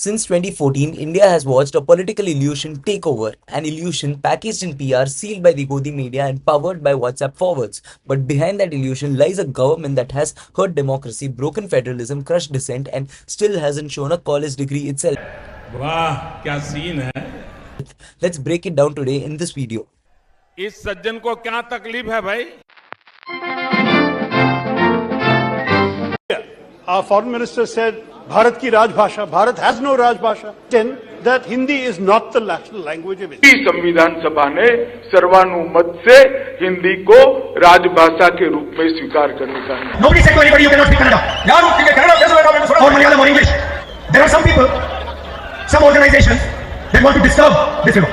Since 2014, India has watched a political illusion take over, an illusion packaged in PR, sealed by the Godi media, and powered by WhatsApp forwards. But behind that illusion lies a government that has hurt democracy, broken federalism, crushed dissent, and still hasn't shown a college degree itself. वाह क्या scene है। Let's break it down today in this video. इस सज्जन को क्या तकलीफ है भाई? Our foreign minister said, Bharat ki Rajbhasha, Bharat has no Rajbhasha. Then, that Hindi is not the national language of India. संविधान सभा ने सर्वानुमत से हिंदी को राजभाषा के रूप में स्वीकार करने का है। Nobody said to anybody you cannot speak Kannada. यार speak Kannada or Malayalam or English. There are some people, some organizations that want to disturb this.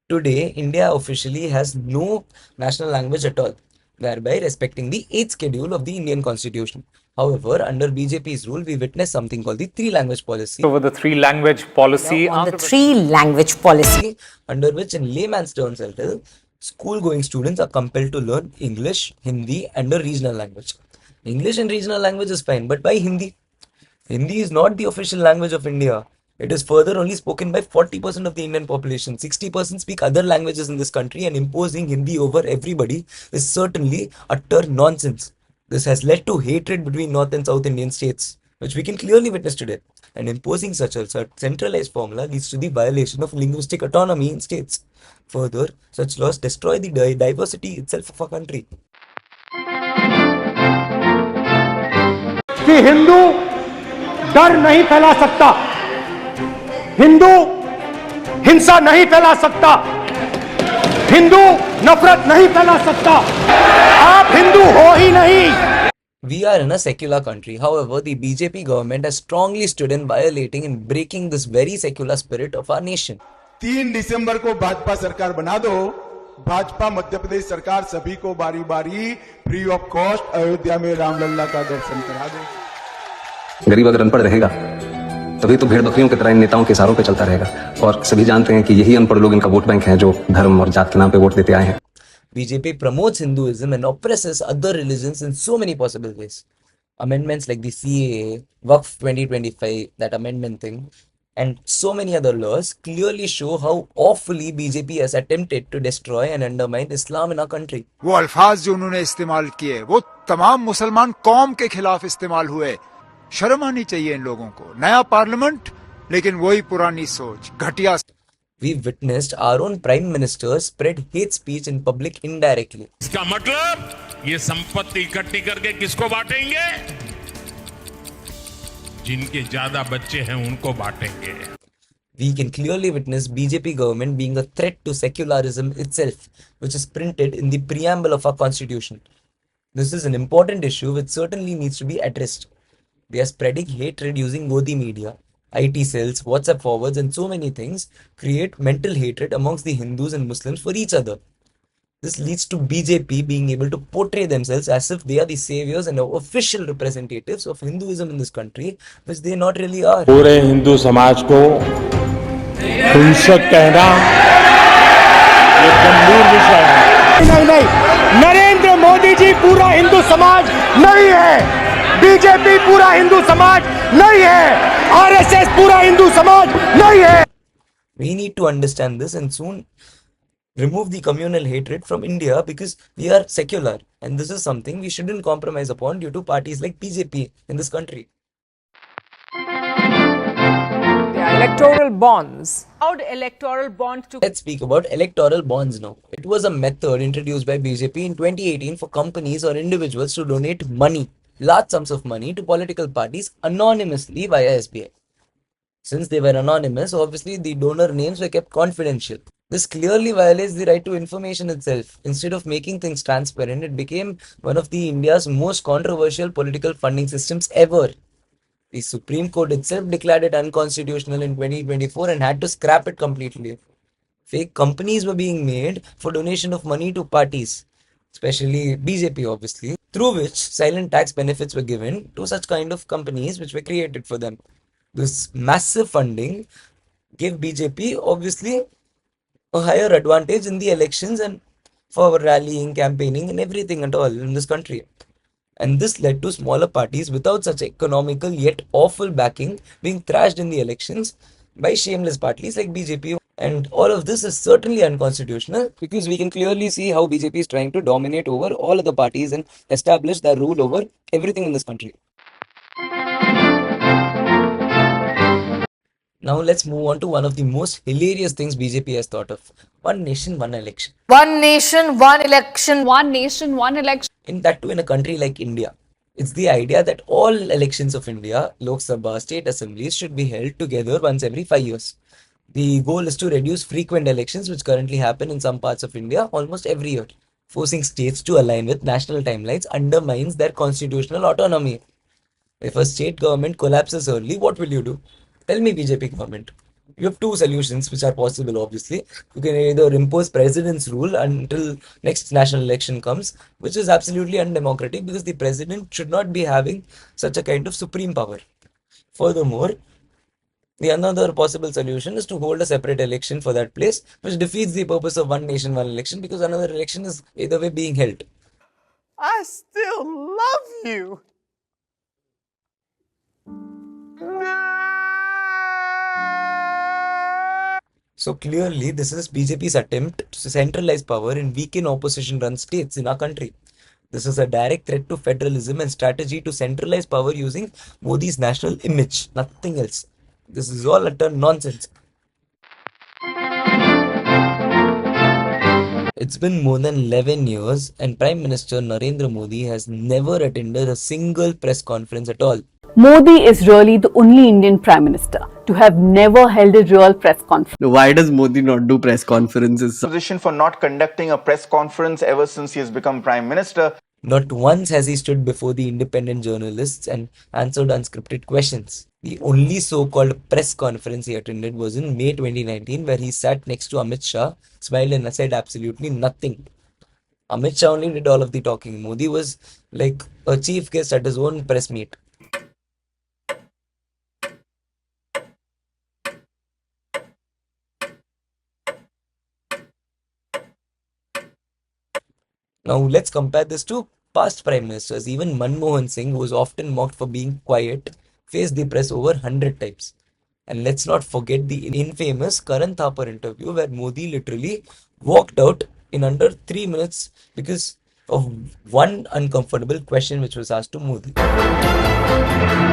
Today, India officially has no national language at all, thereby respecting the 8th schedule of the Indian Constitution. However, under BJP's rule, we witnessed something called the three-language policy. Over the three-language policy. On the three-language policy. Under which, in layman's terms, school-going students are compelled to learn English, Hindi, and a regional language. English and regional language is fine, but why Hindi? Hindi is not the official language of India. It is further only spoken by 40% of the Indian population. 60% speak other languages in this country, and imposing Hindi over everybody is certainly utter nonsense. This has led to hatred between North and South Indian states, which we can clearly witness today. And imposing such a centralized formula leads to the violation of linguistic autonomy in states. Further, such laws destroy the diversity itself of our country. कि हिंदू डर नहीं फैला सकता, हिंदू हिंसा नहीं फैला सकता, हिंदू नफरत नहीं फैला सकता, आप हिंदू हो ही नहीं. We are in a secular country. However, the BJP government has strongly stood in violating and breaking this very secular spirit of our nation. 3 दिसंबर को भाजपा सरकार बना दो. भाजपा मध्य प्रदेश सरकार सभी को बारी बारी फ्री ऑफ कॉस्ट अयोध्या में रामलला का दर्शन करा दे. गरीब अगर अनपढ़ रहेगा तभी तो भेड़ बकरियों की तरह इन नेताओं के इशारों पे चलता रहेगा, और सभी जानते हैं कि यही अनपढ़ लोग इनका वोट बैंक हैं जो धर्म और जात के नाम पे वोट देते आए हैं. BJP promotes Hinduism and oppresses other religions in so many possible ways. Amendments like the CAA, Waqf 2025, that amendment thing, and so many other laws clearly show how awfully BJP has attempted to destroy and undermine Islam in our country. वो अल्फाज जो उन्होंने इस्तेमाल किए वो तमाम मुसलमान कौम के खिलाफ इस्तेमाल हुए. शर्म आनी चाहिए इन लोगों को. नया पार्लियामेंट लेकिन वही पुरानी सोच, घटिया. We witnessed our own Prime Minister spread hate speech in public indirectly. इसका मतलब ये संपत्ति इकट्ठी करके किसको बांटेंगे? जिनके ज्यादा बच्चे हैं उनको बांटेंगे. We can clearly witness BJP government being a threat to secularism itself, which is printed in the preamble of our constitution. This is an important issue which certainly needs to be addressed. They are spreading hatred using Godi media, IT cells, WhatsApp forwards, and so many things create mental hatred amongst the Hindus and Muslims for each other. This leads to BJP being able to portray themselves as if they are the saviors and official representatives of Hinduism in this country, which they not really are. पूरे हिंदू समाज को हिंसक कहना ये गंभीर विषय है. नहीं, नरेंद्र मोदी जी पूरा हिंदू समाज नहीं है, बीजेपी पूरा हिंदू समाज नहीं है, आरएसएस पूरा हिंदू समाज नहीं है. We need to understand this and soon remove the communal hatred from India, because we are secular and this is something we shouldn't compromise upon due to parties like BJP in this country. Electoral bonds. How do electoral bonds to... Let's speak about electoral bonds now. It was a method introduced by BJP in 2018 for companies or individuals to donate money, large sums of money, to political parties anonymously via SBI. Since they were anonymous, obviously the donor names were kept confidential. This clearly violates the right to information itself. Instead of making things transparent, it became one of the India's most controversial political funding systems ever. The Supreme Court itself declared it unconstitutional in 2024 and had to scrap it completely. Fake companies were being made for donation of money to parties, especially BJP obviously, through which silent tax benefits were given to such kind of companies which were created for them. This massive funding gave BJP obviously a higher advantage in the elections and for rallying, campaigning and everything at all in this country. And this led to smaller parties without such economical yet awful backing being thrashed in the elections, by shameless parties like BJP. And all of this is certainly unconstitutional because we can clearly see how BJP is trying to dominate over all other parties and establish their rule over everything in this country. Now let's move on to one of the most hilarious things BJP has thought of. One nation, one election. One nation, one election. One nation, one election. In that too in a country like India. It's the idea that all elections of India, Lok Sabha, state assemblies should be held together once every 5 years. The goal is to reduce frequent elections which currently happen in some parts of India almost every year. Forcing states to align with national timelines undermines their constitutional autonomy. If a state government collapses early, what will you do? Tell me, BJP government. You have two solutions which are possible, obviously. You can either impose president's rule until next national election comes, which is absolutely undemocratic because the president should not be having such a kind of supreme power. Furthermore, the another possible solution is to hold a separate election for that place, which defeats the purpose of one nation, one election because another election is either way being held. I still love you. So clearly, this is BJP's attempt to centralize power and weaken opposition-run states in our country. This is a direct threat to federalism and strategy to centralize power using Modi's national image, nothing else. This is all utter nonsense. It's been more than 11 years and Prime Minister Narendra Modi has never attended a single press conference at all. Modi is really the only Indian Prime Minister to have never held a real press conference. Why does Modi not do press conferences? Position for not conducting a press conference ever since he has become Prime Minister. Not once has he stood before the independent journalists and answered unscripted questions. The only so-called press conference he attended was in May 2019 where he sat next to Amit Shah, smiled and said absolutely nothing. Amit Shah only did all of the talking. Modi was like a chief guest at his own press meet. Now let's compare this to past prime ministers. Even Manmohan Singh, who was often mocked for being quiet, faced the press over 100 times. And let's not forget the infamous Karan Thapar interview where Modi literally walked out in under 3 minutes because of one uncomfortable question which was asked to Modi.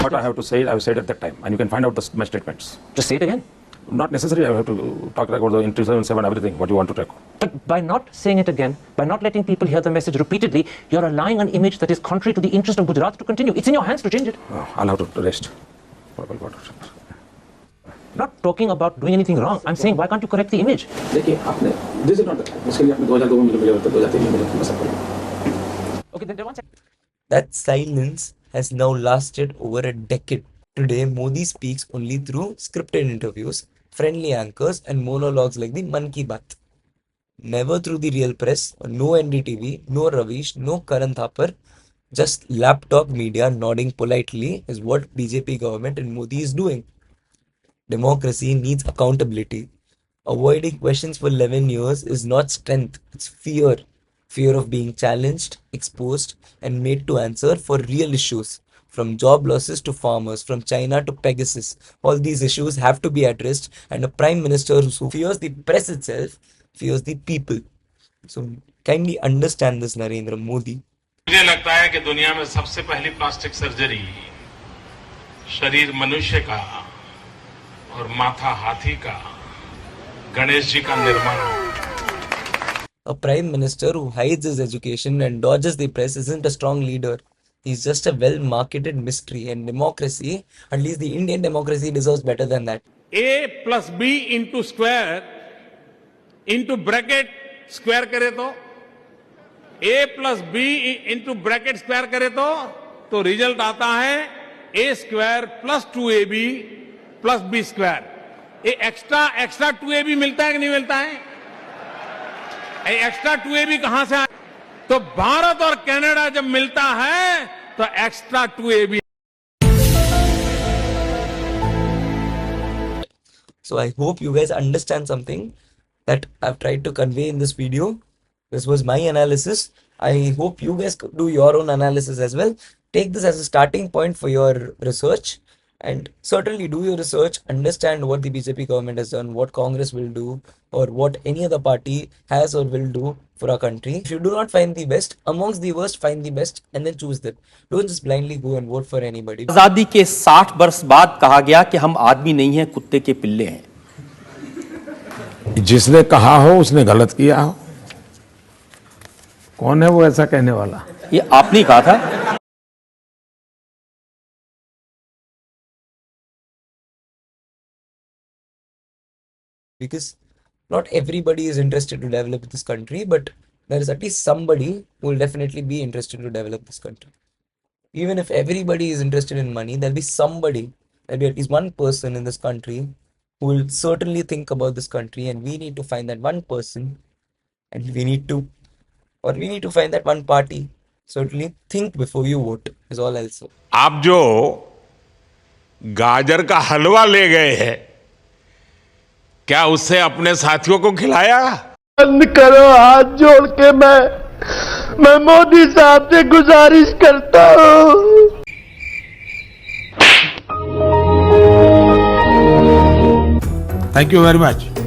What I have to say, I have said at that time, and you can find out my statements. Just say it again. Not necessary, I have to talk about the Intri 77, everything, what you want to talk. But by not saying it again, by not letting people hear the message repeatedly, you're allowing an image that is contrary to the interest of Gujarat to continue. It's in your hands to change it. I'll have to rest. Not talking about doing anything wrong. I'm saying, why can't you correct the image? This is not the time. Okay, then one second. That silence has now lasted over a decade. Today, Modi speaks only through scripted interviews, friendly anchors and monologues like the Man Ki Baat. Never through the real press, no NDTV, no Ravish, no Karan Thapar, just laptop media nodding politely is what BJP government and Modi is doing. Democracy needs accountability. Avoiding questions for 11 years is not strength, it's fear. Fear of being challenged, exposed and made to answer for real issues. From job losses to farmers, from China to Pegasus, all these issues have to be addressed and a prime minister who fears the press itself, fears the people. So kindly understand this, Narendra Modi. मुझे लगता है कि दुनिया में सबसे पहली plastic surgery शरीर मनुष्य का और माथा हाथी का गणेश जी का निर्माण. A prime minister who hides his education and dodges the press isn't a strong leader. He's just a well-marketed mystery, and democracy, at least the Indian democracy, deserves better than that. A plus B into square into bracket square करे तो A plus B into bracket square करे तो result आता है A square plus 2AB plus B square. ये extra 2AB मिलता है कि नहीं मिलता है? ये एक्स्ट्रा 2AB कहां से आया? तो भारत और कनाडा जब मिलता है तो extra 2AB. So I hope you guys understand something that I've tried to convey in this video. This was my analysis. I hope you guys do your own analysis as well. Take this as a starting point for your research And certainly do your research, understand what the BJP government has done, what Congress will do, or what any other party has or will do for our country. If you do not find the best, amongst the worst, find the best and then choose them. Don't just blindly go and vote for anybody. आजादी के 60 वर्ष बाद कहा गया कि हम आदमी नहीं हैं, कुत्ते के पिल्ले हैं। जिसने कहा हो उसने गलत किया हो। कौन है वो ऐसा कहने वाला? ये आपने कहा था। Because not everybody is interested to develop this country, but there is at least somebody who will definitely be interested to develop this country. Even if everybody is interested in money, there'll be somebody, there'll be at least one person in this country who will certainly think about this country, and we need to find that one person, and we need to find that one party. Certainly think before you vote is all I'll say. आप जो गाजर का हलवा ले गए हैं, क्या उससे अपने साथियों को खिलाया? बंद करो, हाथ जोड़ के मैं मोदी साहब से गुजारिश करता हूँ। Thank you very much.